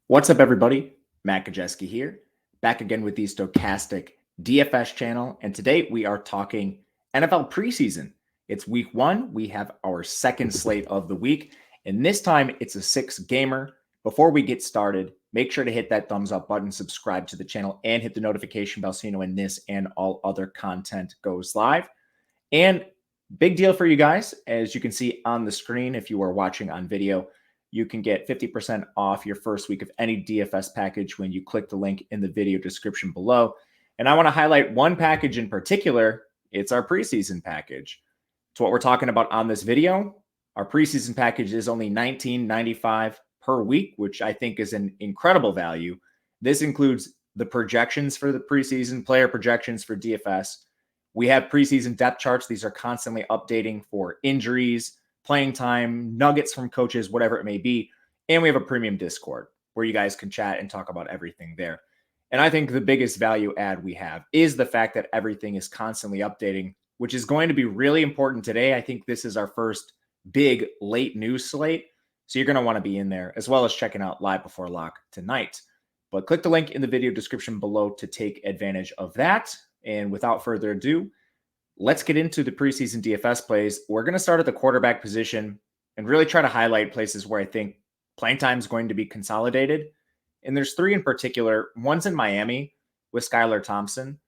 What's up, everybody? Matt Gajewski here, back again with the Stochastic DFS channel. And today we are talking NFL preseason. It's week one. We have our second slate of the week. And this time it's a 6-gamer. Before we get started, make sure to hit that thumbs up button, subscribe to the channel, and hit the notification bell so you know when this and all other content goes live. And big deal for you guys, as you can see on the screen if you are watching on video, you can get 50% off your first week of any DFS package when you click the link in the video description below. And I want to highlight one package in particular. It's our preseason package. It's what we're talking about on this video. Our preseason package is only $19.95 per week, which I think is an incredible value. This includes the projections for the preseason, player projections for DFS. We have preseason depth charts. These are constantly updating for injuries, playing time, nuggets from coaches, whatever it may be. And we have a premium Discord where you guys can chat and talk about everything there. And I think the biggest value add we have is the fact that everything is constantly updating, which is going to be really important today. I think this is our first big late news slate. So you're going to want to be in there, as well as checking out Live Before Lock tonight. But click the link in the video description below to take advantage of that. And without further ado, let's get into the preseason DFS plays. We're going to start at the quarterback position and really try to highlight places where I think playing time is going to be consolidated. And there's 3 in particular. One's in Miami with Skylar Thompson.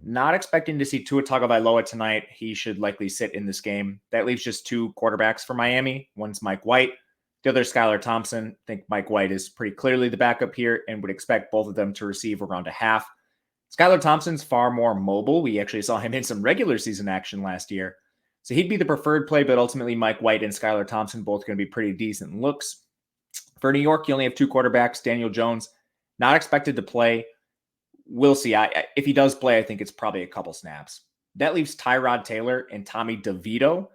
Not expecting to see Tua Tagovailoa tonight. He should likely sit in this game. That leaves just 2 quarterbacks for Miami. One's Mike White. The other is Skylar Thompson. I think Mike White is pretty clearly the backup here and would expect both of them to receive around a half. Skylar Thompson's far more mobile. We actually saw him in some regular season action last year. So he'd be the preferred play, but ultimately Mike White and Skylar Thompson both going to be pretty decent looks. For New York, you only have 2 quarterbacks. Daniel Jones, not expected to play. We'll see. If he does play, I think it's probably a couple snaps. That leaves Tyrod Taylor and Tommy DeVito.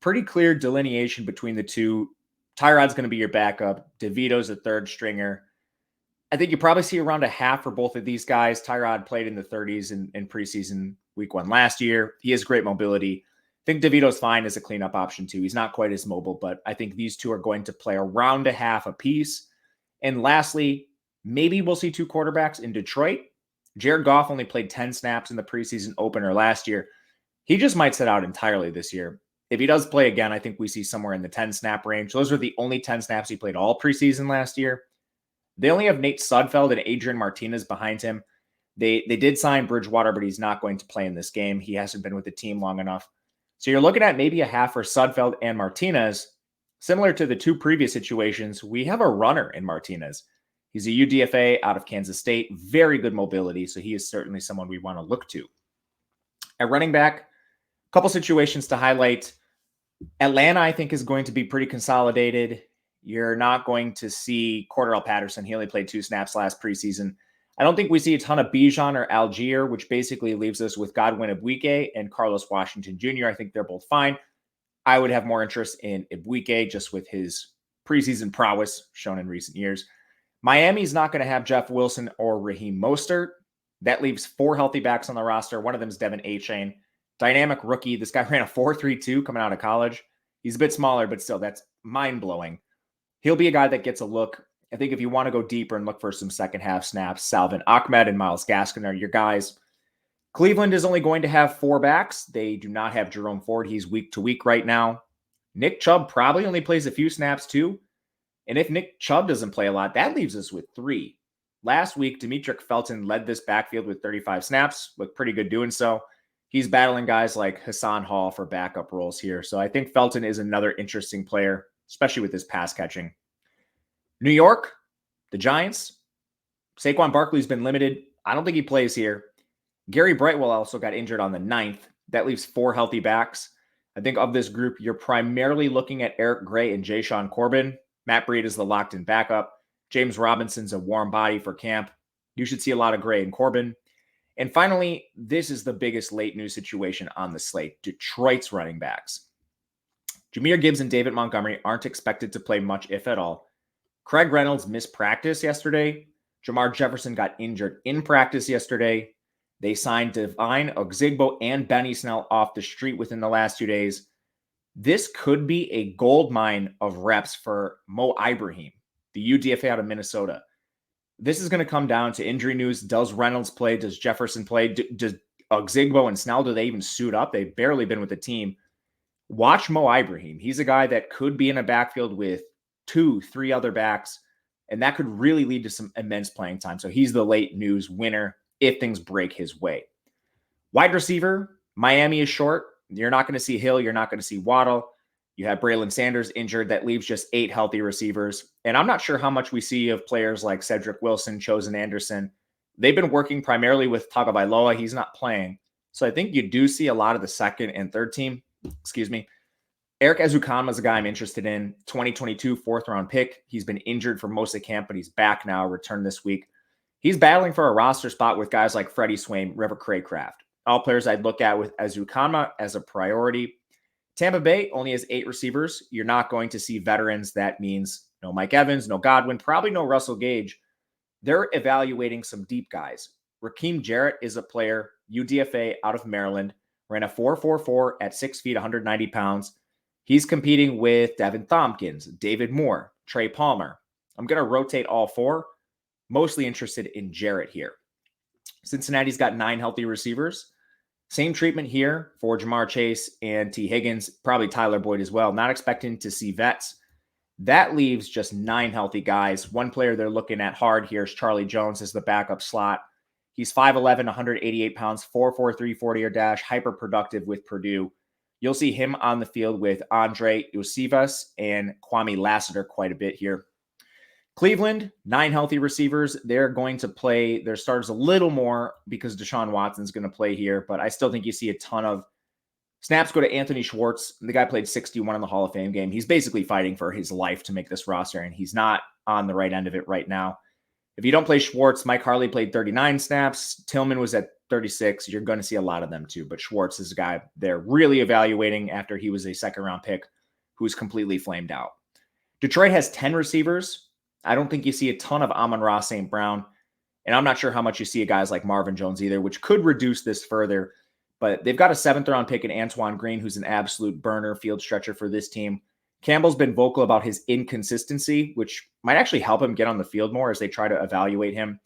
Pretty clear delineation between the two. Tyrod's going to be your backup. DeVito's a third stringer. I think you probably see around a half for both of these guys. Tyrod played in the 30s in preseason week 1 last year. He has great mobility. I think DeVito's fine as a cleanup option too. He's not quite as mobile, but I think these two are going to play around a half apiece. And lastly, maybe we'll see 2 quarterbacks in Detroit. Jared Goff only played 10 snaps in the preseason opener last year. He just might sit out entirely this year. If he does play again, I think we see somewhere in the 10 snap range. Those are the only 10 snaps he played all preseason last year. They only have Nate Sudfeld and Adrian Martinez behind him. They did sign Bridgewater, but he's not going to play in this game. He hasn't been with the team long enough. So you're looking at maybe a half for Sudfeld and Martinez. Similar to the 2 previous situations, we have a runner in Martinez. He's a UDFA out of Kansas State. Very good mobility, so he is certainly someone we want to look to. At running back, a couple situations to highlight. Atlanta, I think, is going to be pretty consolidated. You're not going to see Cordarrelle Patterson. He only played 2 snaps last preseason. I don't think we see a ton of Bijan or Algier, which basically leaves us with Godwin Igwebuike and Carlos Washington Jr. I think they're both fine. I would have more interest in Igwebuike just with his preseason prowess shown in recent years. Miami's not going to have Jeff Wilson or Raheem Mostert. That leaves 4 healthy backs on the roster. One of them is Devin Achane. Dynamic rookie. This guy ran a 4.32 coming out of college. He's a bit smaller, but still, that's mind-blowing. He'll be a guy that gets a look. I think if you want to go deeper and look for some second half snaps, Salvin Ahmed and Myles Gaskin are your guys. Cleveland is only going to have 4 backs. They do not have Jerome Ford. He's week to week right now. Nick Chubb probably only plays a few snaps too. And if Nick Chubb doesn't play a lot, that leaves us with 3. Last week, Demetric Felton led this backfield with 35 snaps. Looked pretty good doing so. He's battling guys like Hassan Hall for backup roles here. So I think Felton is another interesting player, especially with his pass catching. New York, the Giants. Saquon Barkley's been limited. I don't think he plays here. Gary Brightwell also got injured on the 9th. That leaves 4 healthy backs. I think of this group, you're primarily looking at Eric Gray and Jayshon Corbin. Matt Breed is the locked-in backup. James Robinson's a warm body for camp. You should see a lot of Gray and Corbin. And finally, this is the biggest late news situation on the slate. Detroit's running backs. Jahmyr Gibbs and David Montgomery aren't expected to play much, if at all. Craig Reynolds missed practice yesterday. Jamar Jefferson got injured in practice yesterday. They signed Devine Ozigbo and Benny Snell off the street within the last 2 days. This could be a gold mine of reps for Mo Ibrahim, the UDFA out of Minnesota. This is going to come down to injury news. Does Reynolds play? Does Jefferson play? Does Zigbo and Snell, do they even suit up? They've barely been with the team. Watch Mo Ibrahim. He's a guy that could be in a backfield with 2-3 other backs, and that could really lead to some immense playing time. So he's the late news winner if things break his way. Wide receiver, Miami is short. You're not going to see Hill. You're not going to see Waddle. You have Braylon Sanders injured. That leaves just 8 healthy receivers. And I'm not sure how much we see of players like Cedric Wilson, Chosen Anderson. They've been working primarily with Tagovailoa. He's not playing. So I think you do see a lot of the second and third team. Eric Ezukanma is a guy I'm interested in. 2022 4th-round pick. He's been injured for most of camp, but he's back now, returned this week. He's battling for a roster spot with guys like Freddie Swain, River Craycraft. All players I'd look at with Ezukanma as a priority. Tampa Bay only has 8 receivers. You're not going to see veterans. That means no Mike Evans, no Godwin, probably no Russell Gage. They're evaluating some deep guys. Raheem Jarrett is a player, UDFA out of Maryland, ran a 4.44 at 6 feet, 190 pounds. He's competing with Devin Tompkins, David Moore, Trey Palmer. I'm going to rotate all 4. Mostly interested in Jarrett here. Cincinnati's got 9 healthy receivers. Same treatment here for Jamar Chase and T. Higgins, probably Tyler Boyd as well. Not expecting to see vets. That leaves just 9 healthy guys. One player they're looking at hard here is Charlie Jones as the backup slot. He's 5'11", 188 pounds, 4.43 40-yard dash, hyper productive with Purdue. You'll see him on the field with Andre Iosivas and Kwame Lassiter quite a bit here. Cleveland, 9 healthy receivers. They're going to play their starters a little more because Deshaun Watson's going to play here, but I still think you see a ton of snaps go to Anthony Schwartz. The guy played 61 in the Hall of Fame game. He's basically fighting for his life to make this roster, and he's not on the right end of it right now. If you don't play Schwartz, Mike Harley played 39 snaps. Tillman was at 36. You're going to see a lot of them too, but Schwartz is a guy they're really evaluating after he was a second-round pick who's completely flamed out. Detroit has 10 receivers. I don't think you see a ton of Amon-Ra St. Brown, and I'm not sure how much you see of guys like Marvin Jones either, which could reduce this further, but they've got a 7th-round pick in Antoine Green, who's an absolute burner field stretcher for this team. Campbell's been vocal about his inconsistency, which might actually help him get on the field more as they try to evaluate him.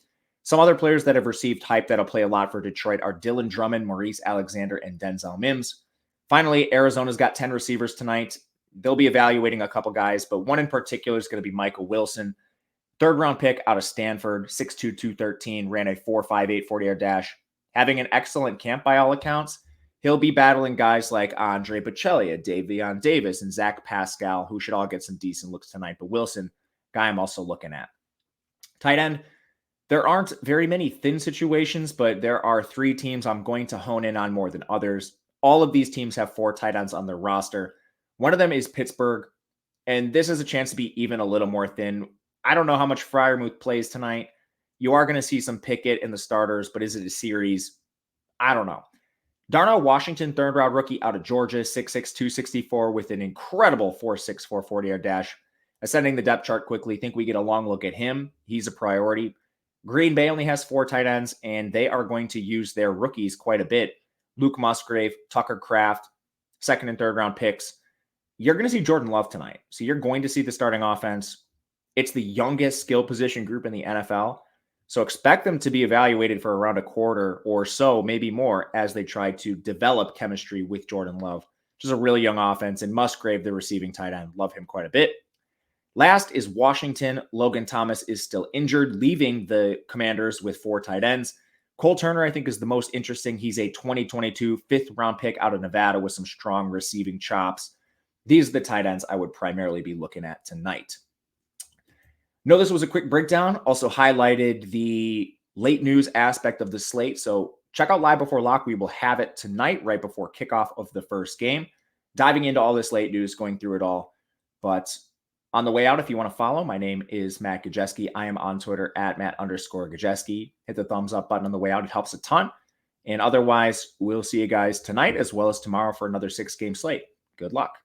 Some other players that have received hype that'll play a lot for Detroit are Dylan Drummond, Maurice Alexander, and Denzel Mims. Finally, Arizona's got 10 receivers tonight. They'll be evaluating a couple guys, but one in particular is going to be Michael Wilson. 3rd-round pick out of Stanford, 6'2", 213, ran a 4.58 40-yard dash. Having an excellent camp by all accounts. He'll be battling guys like Andre Bocellia, Davion Davis, and Zach Pascal, who should all get some decent looks tonight. But Wilson, guy I'm also looking at. Tight end, there aren't very many thin situations, but there are 3 teams I'm going to hone in on more than others. All of these teams have 4 tight ends on their roster. One of them is Pittsburgh, and this is a chance to be even a little more thin. I don't know how much Freiermuth plays tonight. You are going to see some Pickett in the starters, but is it a series? I don't know. Darnell Washington, 3rd-round rookie out of Georgia, 6'6", 264 with an incredible 4.64 40-yard dash. Ascending the depth chart quickly, think we get a long look at him. He's a priority. Green Bay only has 4 tight ends, and they are going to use their rookies quite a bit. Luke Musgrave, Tucker Kraft, 2nd and 3rd-round picks. You're going to see Jordan Love tonight. So you're going to see the starting offense. It's the youngest skill position group in the NFL. So expect them to be evaluated for around a quarter or so, maybe more, as they try to develop chemistry with Jordan Love, which is a really young offense. And Musgrave, the receiving tight end, love him quite a bit. Last is Washington. Logan Thomas is still injured, leaving the Commanders with 4 tight ends. Cole Turner, I think, is the most interesting. He's a 2022 5th-round pick out of Nevada with some strong receiving chops. These are the tight ends I would primarily be looking at tonight. No, this was a quick breakdown. Also highlighted the late news aspect of the slate. So check out Live Before Lock. We will have it tonight, right before kickoff of the first game. Diving into all this late news, going through it all. But on the way out, if you want to follow, my name is Matt Gajewski. I am on Twitter at Matt_Gajewski. Hit the thumbs up button on the way out. It helps a ton. And otherwise, we'll see you guys tonight as well as tomorrow for another 6-game slate. Good luck.